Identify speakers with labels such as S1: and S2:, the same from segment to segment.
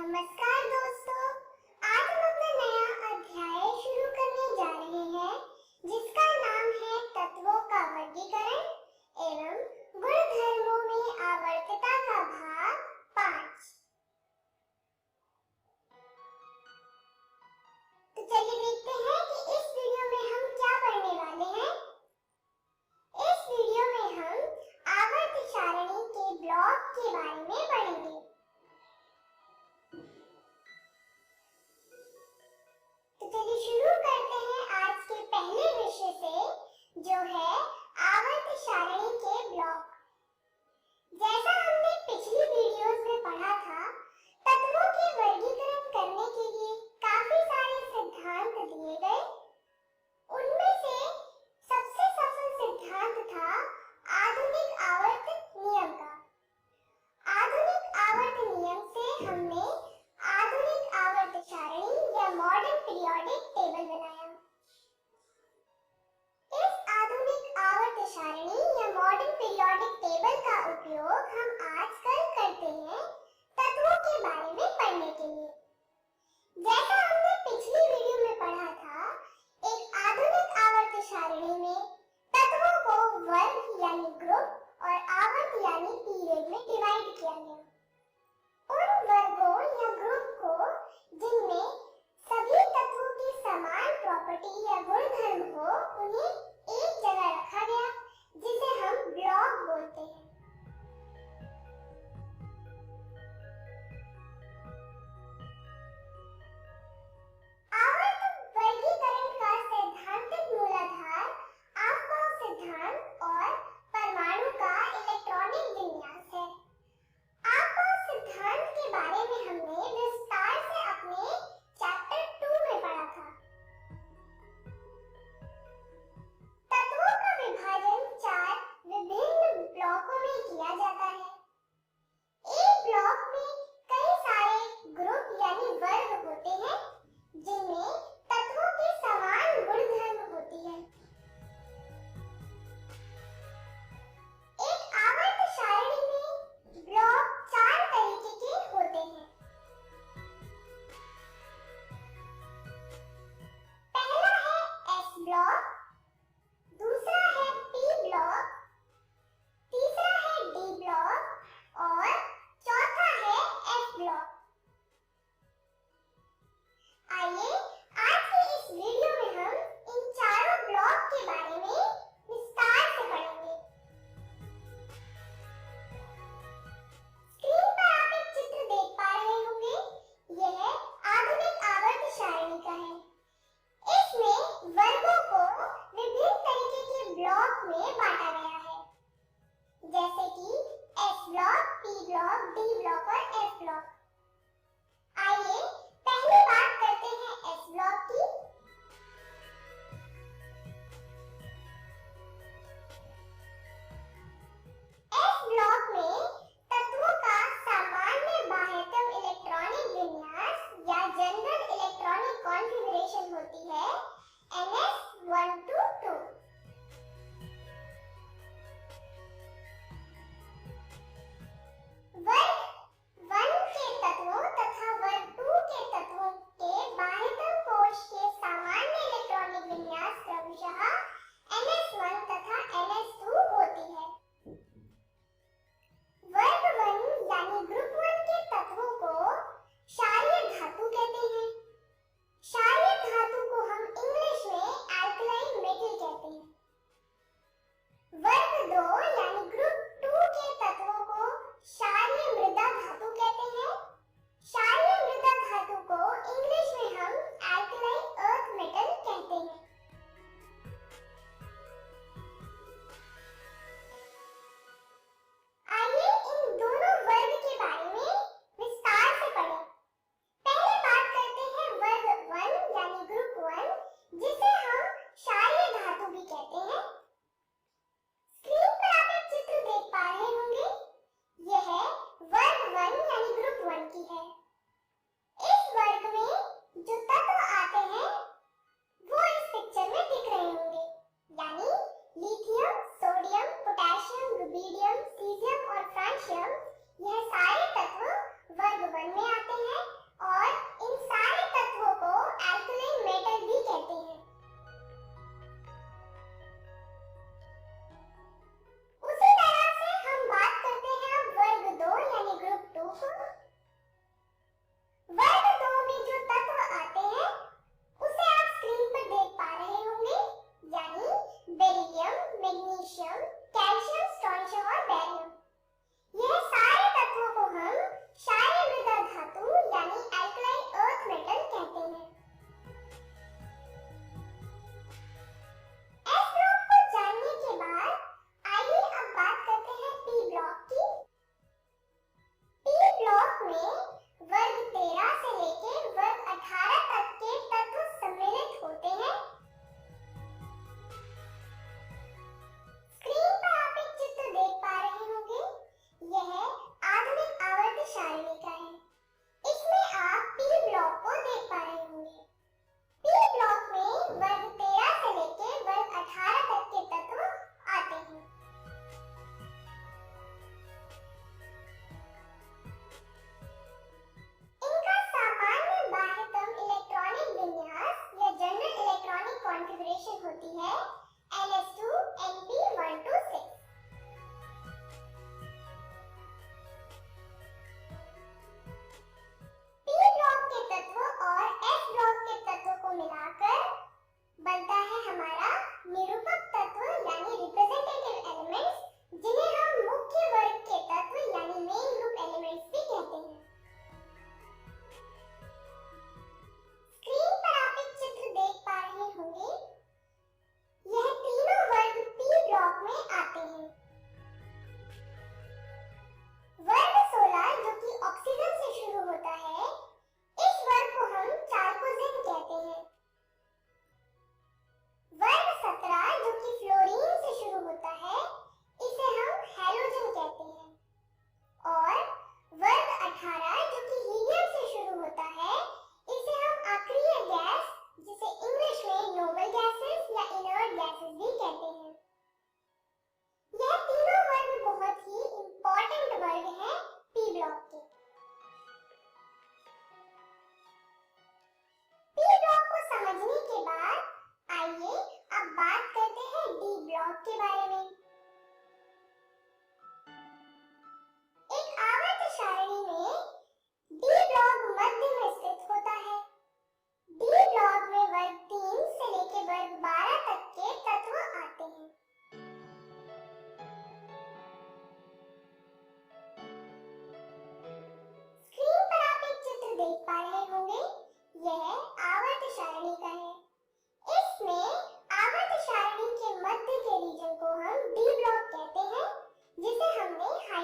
S1: नमस्कार दोस्तों, आज हम अपना नया अध्याय शुरू करने जा रहे हैं जिसका नाम है तत्वों का वर्गीकरण एवं गुणधर्मों में आवर्तता का भाग 5। तो चलिए देखते हैं कि इस वीडियो में हम क्या पढ़ने वाले हैं। इस वीडियो में हम आवर्त सारणी के ब्लॉक के बारे में पढ़ेंगे। तो चलिए शुरू करते हैं आज के पहले विषय से, जो है आवर्त सारणी के ब्लॉक। जैसा हमने पिछली वीडियोस में पढ़ा था, तत्वों के वर्गीकरण करने के लिए काफी सारे सिद्धांत दिए गए। उनमें से सबसे सफल सिद्धांत था आधुनिक आवर्त नियम का। आधुनिक आवर्त नियम से हमने आधुनिक आवर्त सारणी या मॉडर्न पीरियोडिक टेबल बनाया। इस आधुनिक आवर्त सारणी या मॉडर्न पीरियोडिक टेबल का उपयोग हम आजकल करते हैं तत्वों के बारे में पढ़ने के लिए। जैसा हमने पिछली वीडियो में पढ़ा था, एक आधुनिक आवर्त सारणी में तत्वों को वर्ग यानी ग्रुप और आवर्त यानी पीरियड में डिवाइड किया गया। उन वर्गों या ग्रुप को जिनमें सभी तत्वों की समान प्रॉपर्टी या गुणधर्म हो, उन्हें एक जगह रखा गया, जिसे हम ब्लॉक बोलते हैं। आवर्त वर्गीकरण का सैद्धांतिक मूलाधार अफबाउ सिद्धांत और परमाणु का इलेक्ट्रॉनिक विन्यास है। अफबाउ सिद्धांत के बारे में हमने विस्तार से अपने चैप्टर 2 में पढ़ा था।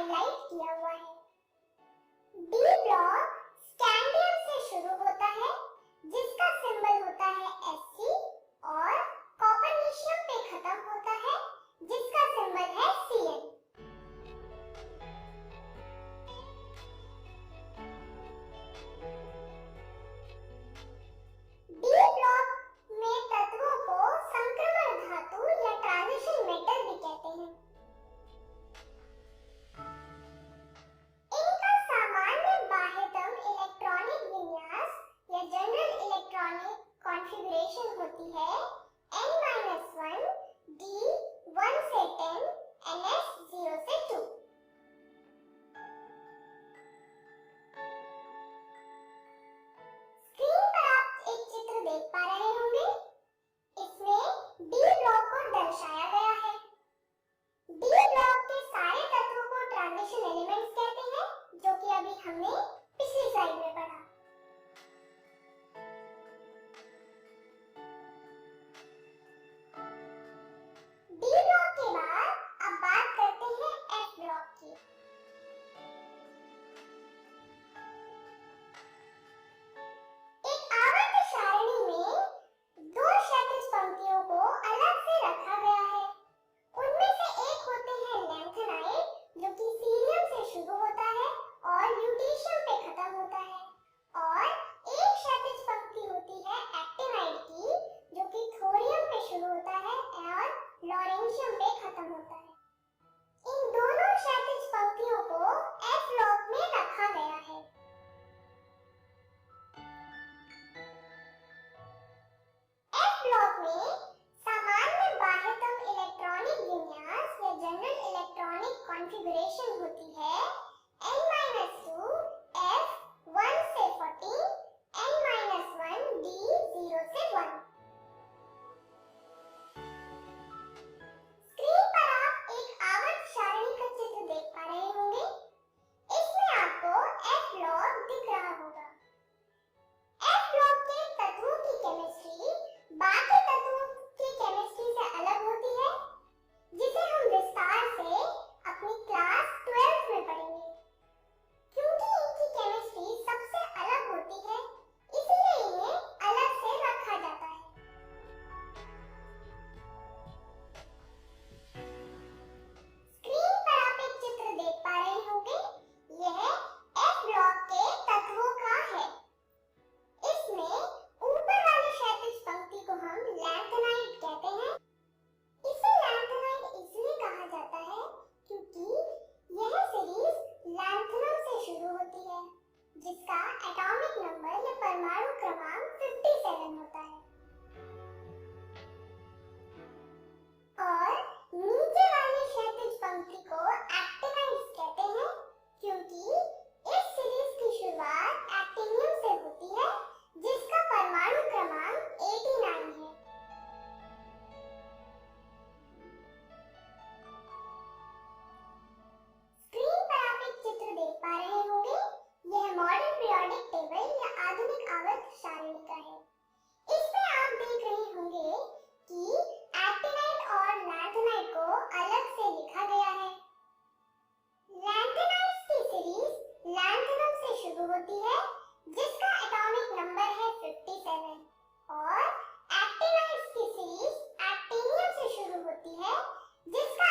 S1: हाईलाइट किया हुआ है। डी ब्लॉक स्कैंडियम से शुरू होता है जिसका सिंबल होता है Sc और कॉपरनीशियम पे खत्म होता है जिसका सिंबल है Cn। डी ब्लॉक में तत्वों को संक्रमण धातु या ट्रांजिशन मेटल भी कहते हैं। इनका सामान्य बाह्यतम इलेक्ट्रॉनिक विन्यास या जनरल इलेक्ट्रॉनिक कॉन्फ़िगरेशन होती है N-1 D 1 से 10 NS 0 से 2। स्क्रीन पर आप एक चित्र देख पा रहे होंगे। इसमें डी ब्लॉक को दर्शाया गया है। डी ब्लॉक के सारे तत्वों को ट्रांजिशन एलिमेंट्स कहते हैं, जो कि अभी हमने पिछली स्लाइड में पढ़ा। डी ब्लॉक के बाद अब बात करते हैं एफ ब्लॉक की। एक आवर्त सारणी में दो क्षैतिज पंक्तियों को अलग से रखा गया है। उनमें से एक होते हैं लैंथेनाइड, जो कि सीरियम से शुरू होता है और ल्यूटेशियम पे खत्म होता है, और एक क्षैतिज पंक्ति होती है एक्टिनाइड की, जो कि थोरियम पे शुरू होता है और लॉरेंशियम पे खत्म होता है। इन दोनों क्षैतिज पंक्तियों को एफ ब्लॉक में रखा गया है। एफ ब्लॉक में सामान्य बाह्यतम इलेक्ट्रॉनिक विन्यास या जनरल इलेक्ट्रॉनिक कॉन्फ़िगरेशन होती है N-2 F 1 से 14 N-1 D 0 से 1। स्क्रीन पर आप एक आवर्त सारणी का चित्र देख पा रहे होंगे। इसमें आपको एफ ब्लॉक दिख रहा होगा। एफ ब्लॉक के तत्वों की केमिस्ट्री बाकी तत्वों की केमिस्ट्री से अलग होती है, जिसे हम विस्तार से अपनी क्लास 12 में पढ़ेंगे। क्योंकि इनकी केमिस्ट्री सबसे अलग होती है, इसीलिए इन्हें अलग से रखा जाता है। स्क्रीन पर आप एक चित्र देख पा रहे होंगे। यह एफ ब्लॉक के तत्वों का है। इसमें ऊपर वाली क्षैतिज पंक्ति को हम लैंथेनाइड कहते हैं। इसे लैंथेनाइड इसलिए कहा जाता है क्योंकि यह सीरीज लैंथेनम से शुरू होती है, जिसका एटॉमिक नंबर या परमाणु क्रमांक 57 होता है। और नीचे वाली क्षैतिज पंक्ति को एक्टिनाइड्स कहते हैं, क्योंकि इस सीरीज की शुरुआत एक्टिनियम से होती है, जिसका परमाणु क्रमांक 89 है। स्क्रीन पर आप एक चित्र देख पा रहे होंगे। यह मॉडर्न पीरियोडिक टेबल या आधुनिक आवर्त सारणी का है। इसमें आप देख रहे होंगे कि एक्टिनाइड और लैंथेनाइड को अलग से लिखा गया है। लैंथेनाइड्स की सीरीज लैंथेनम से शुरू होती है, जिसका एटॉमिक नंबर है 57, और एक्टिनाइड्स की सीरीज एक्टिनियम से शुरू होती है, जिसका